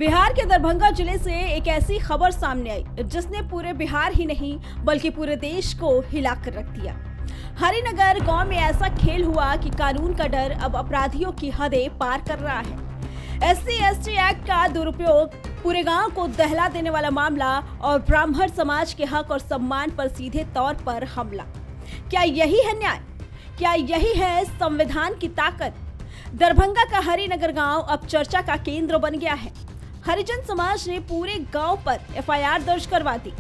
बिहार के दरभंगा जिले से एक ऐसी खबर सामने आई जिसने पूरे बिहार ही नहीं बल्कि पूरे देश को हिलाकर रख दिया। हरिनगर गांव में ऐसा खेल हुआ कि कानून का डर अब अपराधियों की हदें पार कर रहा है। SC/ST एक्ट का दुरुपयोग, पूरे गांव को दहला देने वाला मामला और ब्राह्मण समाज के हक और सम्मान पर सीधे तौर पर हमला। क्या यही है न्याय? क्या यही है संविधान की ताकत? दरभंगा का हरिनगर गांव अब चर्चा का केंद्र बन गया है। हरिजन समाज ने पूरे गांव पर FIR दर्ज करवा दी।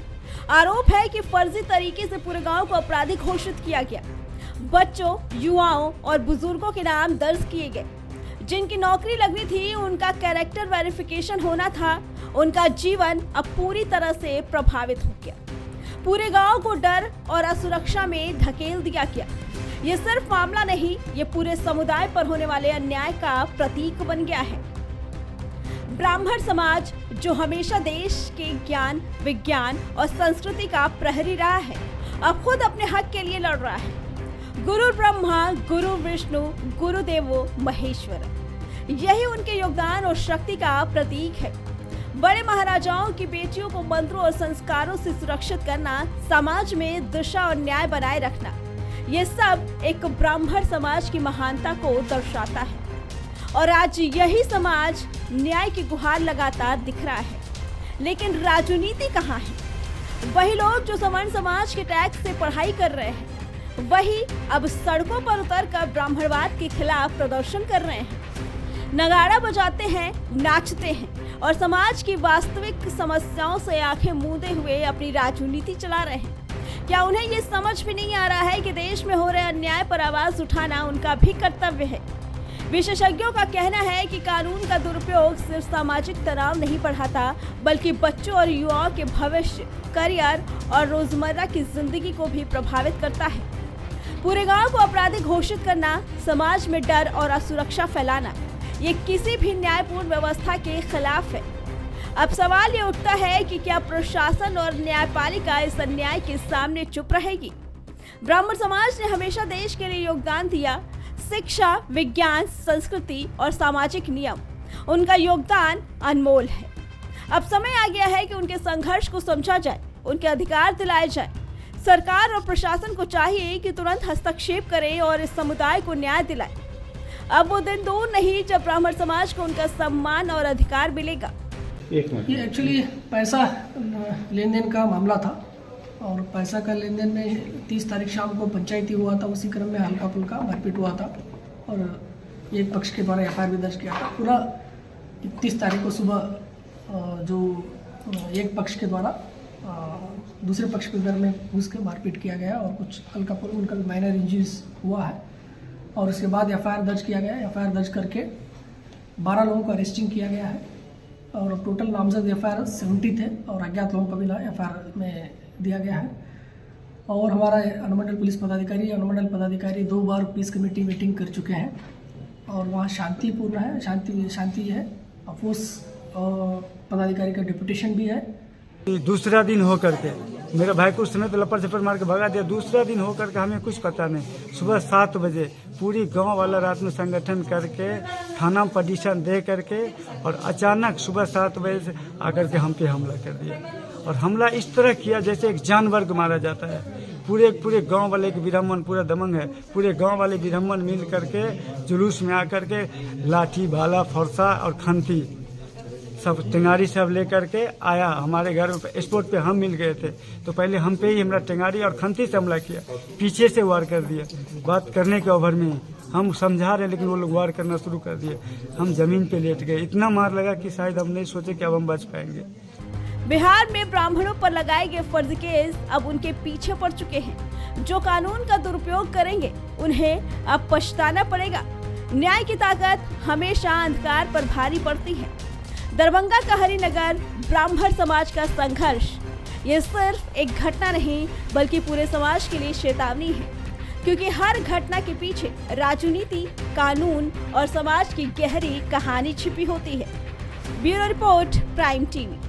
आरोप है कि फर्जी तरीके से पूरे गांव को अपराधी घोषित किया गया। बच्चों, युवाओं और बुजुर्गों के नाम दर्ज किए गए। जिनकी नौकरी लगनी थी, उनका कैरेक्टर वेरिफिकेशन होना था, उनका जीवन अब पूरी तरह से प्रभावित हो गया। पूरे गांव को डर और असुरक्षा में धकेल दिया गया। ये सिर्फ मामला नहीं, ये पूरे समुदाय पर होने वाले अन्याय का प्रतीक बन गया है। ब्राह्मण समाज, जो हमेशा देश के ज्ञान, विज्ञान और संस्कृति का प्रहरी रहा है, अब खुद अपने हक के लिए लड़ रहा है। गुरु ब्रह्मा, गुरु विष्णु, गुरुदेवो महेश्वर, यही उनके योगदान और शक्ति का प्रतीक है। बड़े महाराजाओं की बेटियों को मंत्रों और संस्कारों से सुरक्षित करना, समाज में दिशा और न्याय बनाए रखना, ये सब एक ब्राह्मण समाज की महानता को दर्शाता है। और आज यही समाज न्याय की गुहार लगातार दिख रहा है। लेकिन राजनीति कहाँ है? वही लोग जो सवर्ण समाज के टैक्स से पढ़ाई कर रहे हैं, वही अब सड़कों पर उतरकर ब्राह्मणवाद के खिलाफ प्रदर्शन कर रहे हैं। नगाड़ा बजाते हैं, नाचते हैं और समाज की वास्तविक समस्याओं से आंखें मूंदे हुए अपनी राजनीति चला रहे हैं। क्या उन्हें ये समझ भी नहीं आ रहा है कि देश में हो रहे अन्याय पर आवाज उठाना उनका भी कर्तव्य है? विशेषज्ञों का कहना है कि कानून का दुरुपयोग सिर्फ सामाजिक तनाव नहीं बढ़ाता, बल्कि बच्चों और युवाओं के भविष्य, करियर और रोजमर्रा की जिंदगी को भी प्रभावित करता है। पूरे गांव को अपराधी घोषित करना, समाज में डर और असुरक्षा फैलाना, ये किसी भी न्यायपूर्ण व्यवस्था के खिलाफ है। अब सवाल ये उठता है कि क्या प्रशासन और न्यायपालिका इस अन्याय के सामने चुप रहेगी? ब्राह्मण समाज ने हमेशा देश के लिए योगदान दिया। शिक्षा, विज्ञान, संस्कृति और सामाजिक नियम, उनका योगदान अनमोल है। अब समय आ गया है कि उनके संघर्ष को समझा जाए, उनके अधिकार दिलाए जाए। सरकार और प्रशासन को चाहिए कि तुरंत हस्तक्षेप करें और इस समुदाय को न्याय दिलाए। अब वो दिन दूर नहीं जब ब्राह्मण समाज को उनका सम्मान और अधिकार मिलेगा। ये एक्चुअली पैसा लेन देन का मामला था और पैसा का लेन देन में 30 तारीख शाम को पंचायती हुआ था। उसी क्रम में हल्का फुल्का मारपीट हुआ था और एक पक्ष के द्वारा FIR भी दर्ज किया था। पूरा 31 तारीख को सुबह जो एक पक्ष के द्वारा दूसरे पक्ष के घर में घुस के मारपीट किया गया और कुछ हल्का फुल्का उनका माइनर इंजरीज हुआ है। और उसके बाद FIR दर्ज किया गया। FIR दर्ज करके 12 लोगों को अरेस्टिंग किया गया है और टोटल नामजद FIR 70 थे और अज्ञात लोगों को भी FIR में दिया गया है। और हमारा अनुमंडल पुलिस पदाधिकारी, अनुमंडल पदाधिकारी 2 बार पीस कमेटी मीटिंग कर चुके हैं और वहाँ शांतिपूर्ण है, शांति है। अफोस पदाधिकारी का डिप्यूटेशन भी है। दूसरा दिन हो करके मेरे भाई को उस समय तो लपड़ झपड़ मार के भगा दिया। दूसरा दिन हो करके हमें कुछ पता नहीं। सुबह 7 बजे पूरी गांव वाला रात में संगठन करके थाना में पटिशन दे करके और अचानक सुबह 7 बजे से आकर के हम पे हमला कर दिया। और हमला इस तरह किया जैसे एक जानवर को मारा जाता है। पूरे गांव वाले के ब्राह्मण, पूरा दमंग है, पूरे गांव वाले ब्राह्मण मिल करके जुलूस में आकर के लाठी, भाला, फरसा और खंती सब टेंगारी सब लेकर के आया हमारे घर में। स्पॉट पे हम मिल गए थे तो पहले हम पे ही हमारा टेंगारी और खंती से हमला किया, पीछे से वार कर दिया। बात करने के ओवर में हम समझा रहे लेकिन वो लोग वार करना शुरू कर दिए। हम जमीन पे लेट गए। इतना मार लगा कि शायद हम नहीं सोचे कि अब हम बच पाएंगे। बिहार में ब्राह्मणों पर लगाए गए फर्जी केस अब उनके पीछे पड़ चुके हैं। जो कानून का दुरुपयोग करेंगे उन्हें अब पछताना पड़ेगा। न्याय की ताकत हमेशा अंधकार पर भारी पड़ती है। दरभंगा का हरिनगर ब्राह्मण समाज का संघर्ष, ये सिर्फ एक घटना नहीं बल्कि पूरे समाज के लिए चेतावनी है, क्योंकि हर घटना के पीछे राजनीति, कानून और समाज की गहरी कहानी छिपी होती है। Bureau report, prime TV.